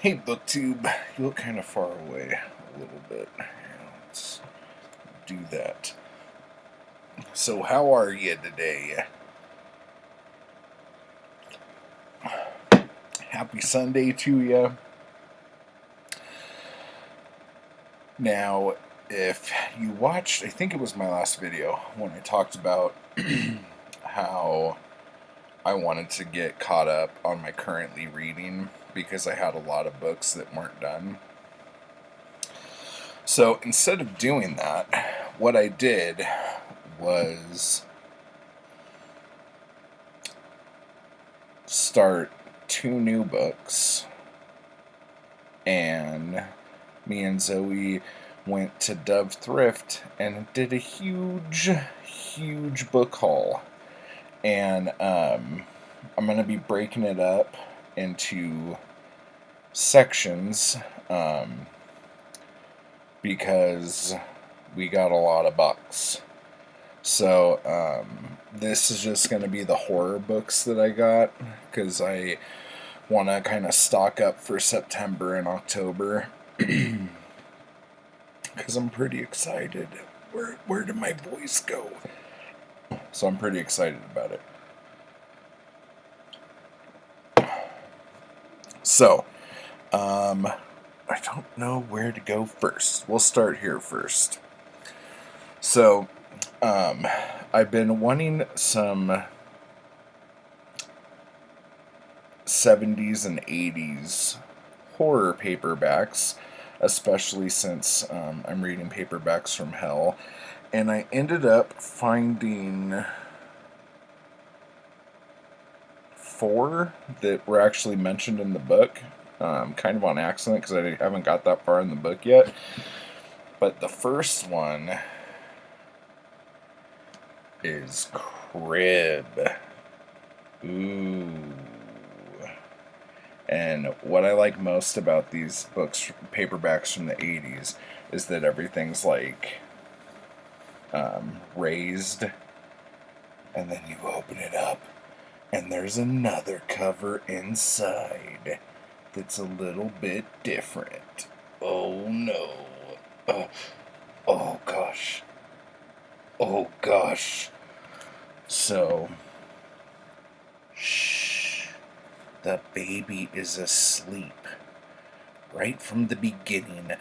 Hey, BookTube, you look kind of far away a little bit. Let's do that. So, how are you today? Happy Sunday to you. Now, if you watched, I think it was my last video when I talked about how I wanted to get caught up on my currently reading because I had a lot of books that weren't done. So, instead of doing that, what I did was start two new books, and me and Zoe went to Dove Thrift and did a huge book haul. And I'm going to be breaking it up into sections because we got a lot of bucks. So, this is just going to be the horror books that I got because I want to kind of stock up for September and October because I'm pretty excited. Where did my voice go? So I'm pretty excited about it. So, I don't know where to go first. We'll start here first. So, I've been wanting some 70s and 80s horror paperbacks, especially since I'm reading Paperbacks from Hell, and I ended up finding 4 that were actually mentioned in the book, kind of on accident because I haven't got that far in the book yet. But the first one is Crib. Ooh. And what I like most about these books, paperbacks from the 80s, is that everything's like raised, and then you open it up, and there's another cover inside that's a little bit different. Oh no. Oh gosh. Oh gosh. So, shh. The baby is asleep. Right from the beginning,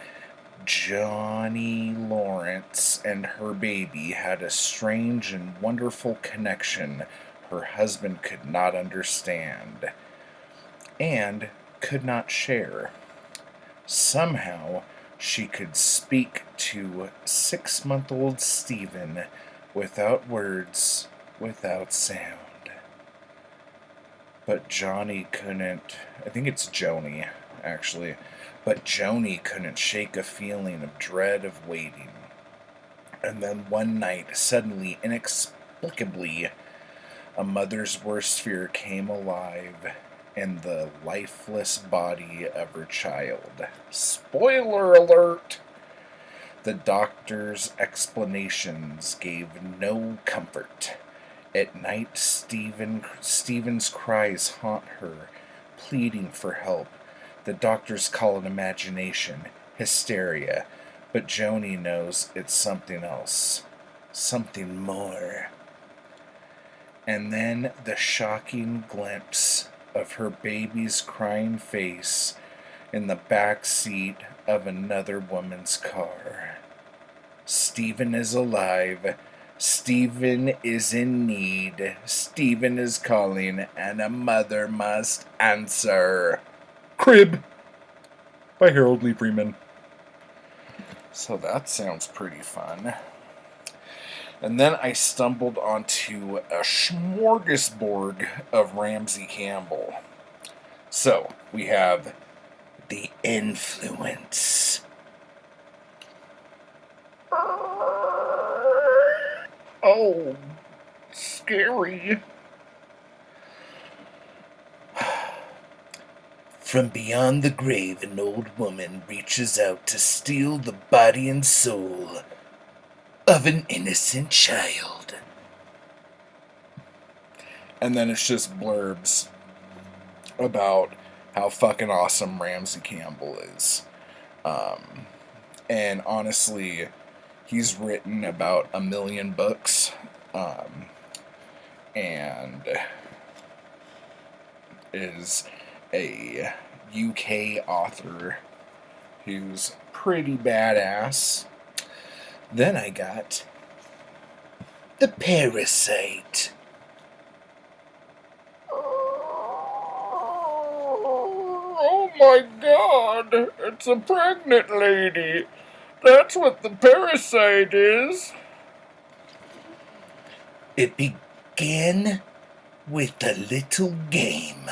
Johnny Lawrence and her baby had a strange and wonderful connection her husband could not understand and could not share. Somehow, she could speak to 6-month-old Stephen without words, without sound. But Johnny couldn't. I think it's Joni, actually. But Joni couldn't shake a feeling of dread of waiting. And then one night, suddenly, inexplicably, a mother's worst fear came alive in the lifeless body of her child. Spoiler alert! The doctor's explanations gave no comfort. At night, Stephen's cries haunt her, pleading for help. The doctors call it imagination, hysteria, but Joni knows it's something else, something more. And then the shocking glimpse of her baby's crying face in the back seat of another woman's car. Stephen is alive. Stephen is in need. Stephen is calling, and a mother must answer. Crib by Harold Lee Freeman. So that sounds pretty fun. And then I stumbled onto a smorgasbord of Ramsay Campbell. So we have The Influence. Oh, scary. From beyond the grave, an old woman reaches out to steal the body and soul of an innocent child. And then it's just blurbs about how fucking awesome Ramsay Campbell is. And honestly, he's written about 1,000,000 books. And is a UK author who's pretty badass. Then I got The Parasite. Oh my god, it's a pregnant lady. That's what the parasite is. It began with a little game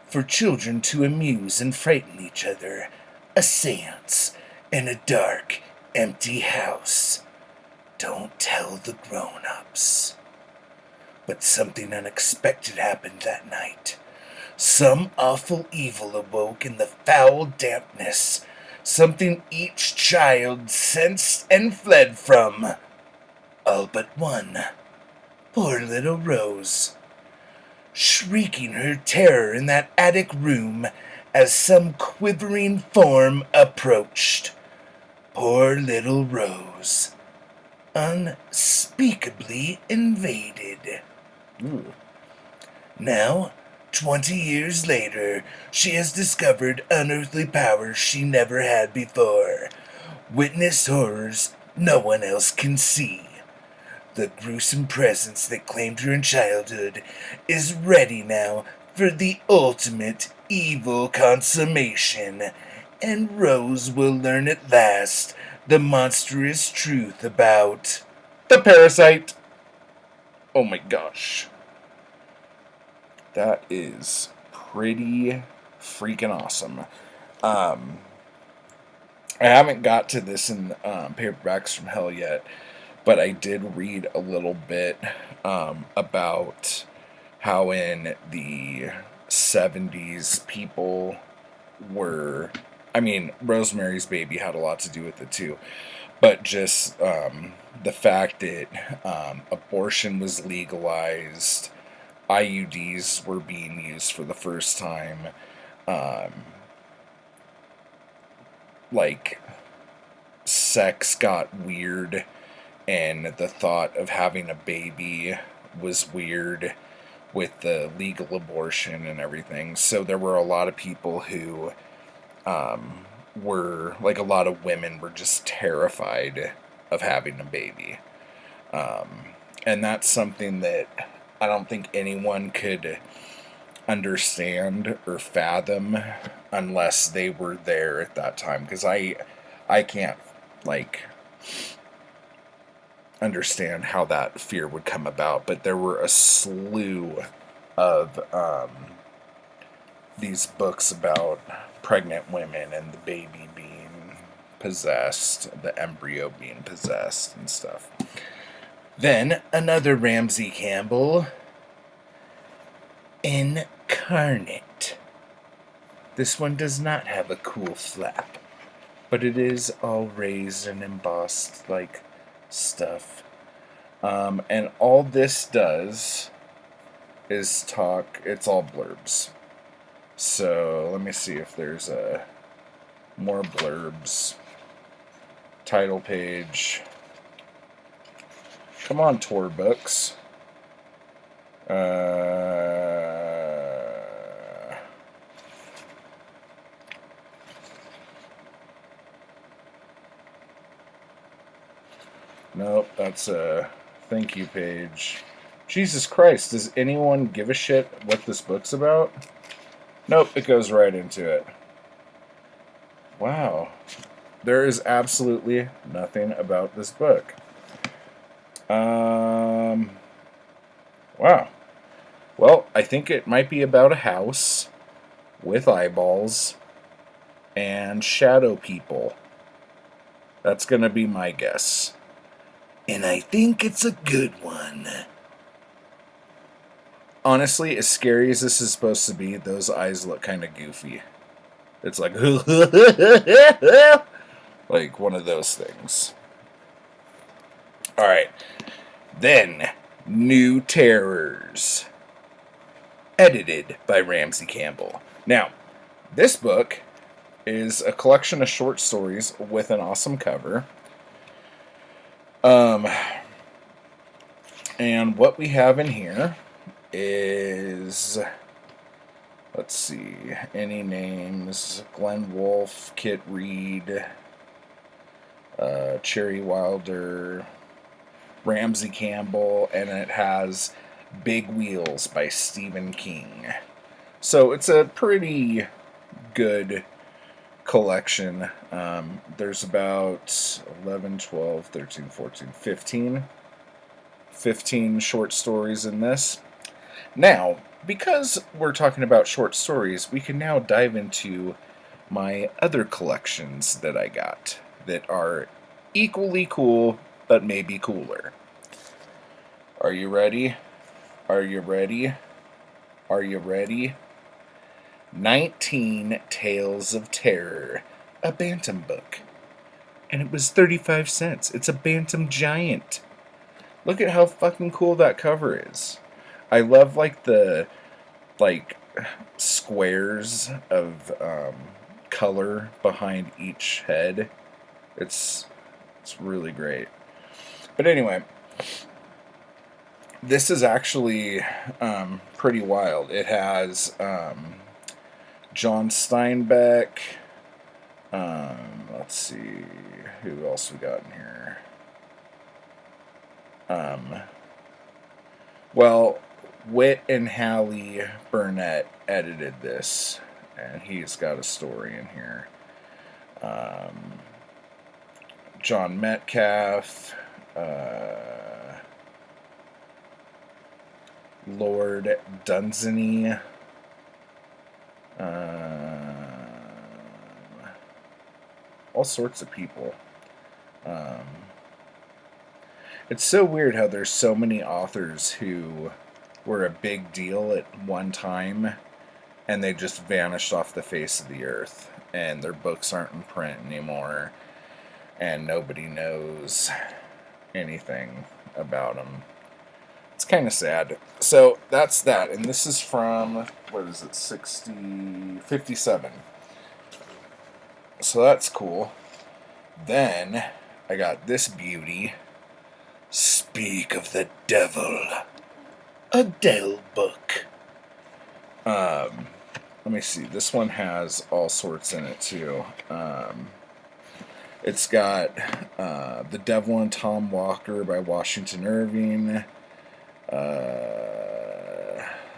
for children to amuse and frighten each other. A seance in a dark, empty house. Don't tell the grown-ups. But something unexpected happened that night. Some awful evil awoke in the foul dampness. Something each child sensed and fled from. All but one. Poor little Rose. Shrieking her terror in that attic room as some quivering form approached. Poor little Rose. Unspeakably invaded. Ooh. Now, 20 years later, she has discovered unearthly powers she never had before. Witnessed horrors no one else can see. The gruesome presence that claimed her in childhood is ready now for the ultimate evil consummation, and Rose will learn at last the monstrous truth about the parasite. Oh my gosh. That is pretty freaking awesome. I haven't got to this in Paperbacks from Hell yet, but I did read a little bit about how in the 70s people were... I mean, Rosemary's Baby had a lot to do with it too, but just the fact that abortion was legalized, IUDs were being used for the first time, like, sex got weird, and the thought of having a baby was weird with the legal abortion and everything. So there were a lot of people who were, like, a lot of women were just terrified of having a baby. And that's something that I don't think anyone could understand or fathom unless they were there at that time. Because I can't, like, understand how that fear would come about. But there were a slew of these books about pregnant women and the baby being possessed, the embryo being possessed and stuff. Then another Ramsay Campbell, Carnot. This one does not have a cool flap, but it is all raised and embossed like stuff. And all this does is talk, it's all blurbs. So let me see if there's more blurbs. Title page. Come on, tour books. Nope, that's a thank you page. Jesus Christ, does anyone give a shit what this book's about? Nope, it goes right into it. Wow. There is absolutely nothing about this book. Wow. Well, I think it might be about a house with eyeballs and shadow people. That's going to be my guess. And I think it's a good one. Honestly, as scary as this is supposed to be, those eyes look kind of goofy. It's like, like one of those things. Alright. Then, New Terrors. Edited by Ramsay Campbell. Now, this book is a collection of short stories with an awesome cover. And what we have in here is, let's see, any names: Glenn Wolfe, Kit Reed, Cherry Wilder, Ramsay Campbell, and it has Big Wheels by Stephen King. So it's a pretty good collection. There's about 11, 12, 13, 14, 15 short stories in this. Now, because we're talking about short stories, we can now dive into my other collections that I got that are equally cool, but maybe cooler. Are you ready? Are you ready? Are you ready? 19 Tales of Terror, a Bantam book. And it was 35 cents. It's a Bantam Giant. Look at how fucking cool that cover is. I love the squares of color behind each head. It's really great. But anyway, this is actually pretty wild. It has John Steinbeck. Let's see, who else we got in here? Well, Whit and Hallie Burnett edited this, and he's got a story in here. John Metcalf, Lord Dunsany, all sorts of people. It's so weird how there's so many authors who were a big deal at one time and they just vanished off the face of the earth, and their books aren't in print anymore and nobody knows anything about them. It's kind of sad. So that's that, and this is from, what is it, 57. So that's cool. Then I got this beauty, Speak of the Devil, a Dell book. Let me see. This one has all sorts in it too. It's got The Devil and Tom Walker by Washington Irving.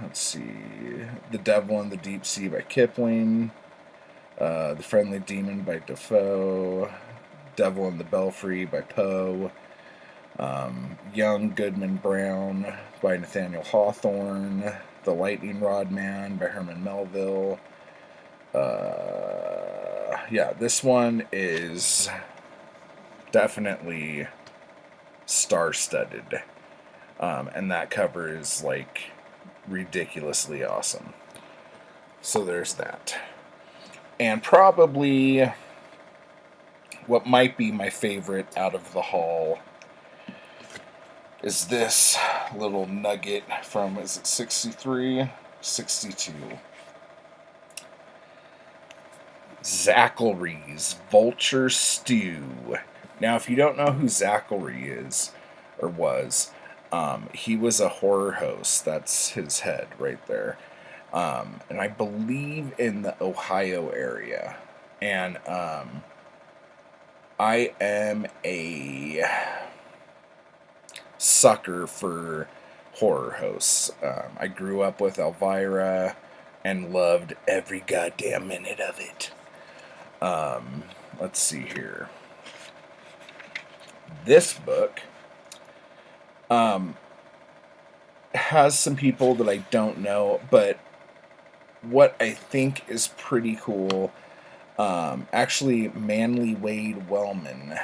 Let's see. The Devil in the Deep Sea by Kipling. The Friendly Demon by Defoe. Devil in the Belfry by Poe. Young Goodman Brown by Nathaniel Hawthorne. The Lightning Rod Man by Herman Melville. Yeah, this one is definitely star-studded. And that cover is ridiculously awesome. So there's that. And probably what might be my favorite out of the haul is this little nugget from, is it 63? 62. Zacharys, Vulture Stew. Now, if you don't know who Zachary is, or was, he was a horror host. That's his head right there. And I believe in the Ohio area. And I am a sucker for horror hosts. I grew up with Elvira and loved every goddamn minute of it. Let's see here. This book has some people that I don't know, but what I think is pretty cool, actually Manly Wade Wellman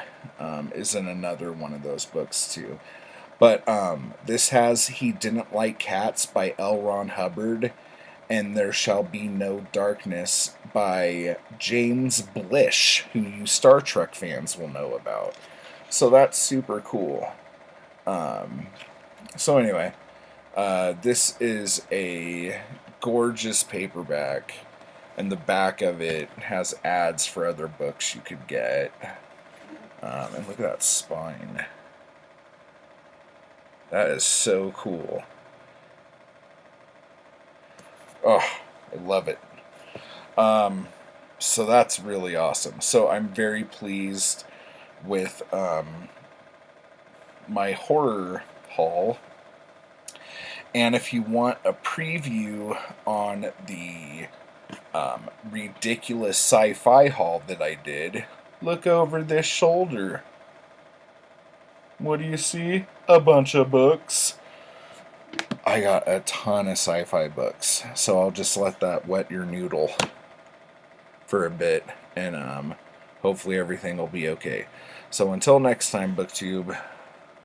is in another one of those books too. But this has He Didn't Like Cats by L. Ron Hubbard, and There Shall Be No Darkness by James Blish, who you Star Trek fans will know about. So that's super cool. So anyway, this is a gorgeous paperback. And the back of it has ads for other books you could get. And look at that spine. That is so cool. Oh, I love it. So that's really awesome. So I'm very pleased with my horror haul. And if you want a preview on the ridiculous sci-fi haul that I did, look over this shoulder. What do you see? A bunch of books. I got a ton of sci-fi books, so I'll just let that wet your noodle for a bit, and hopefully everything will be okay. So until next time, BookTube,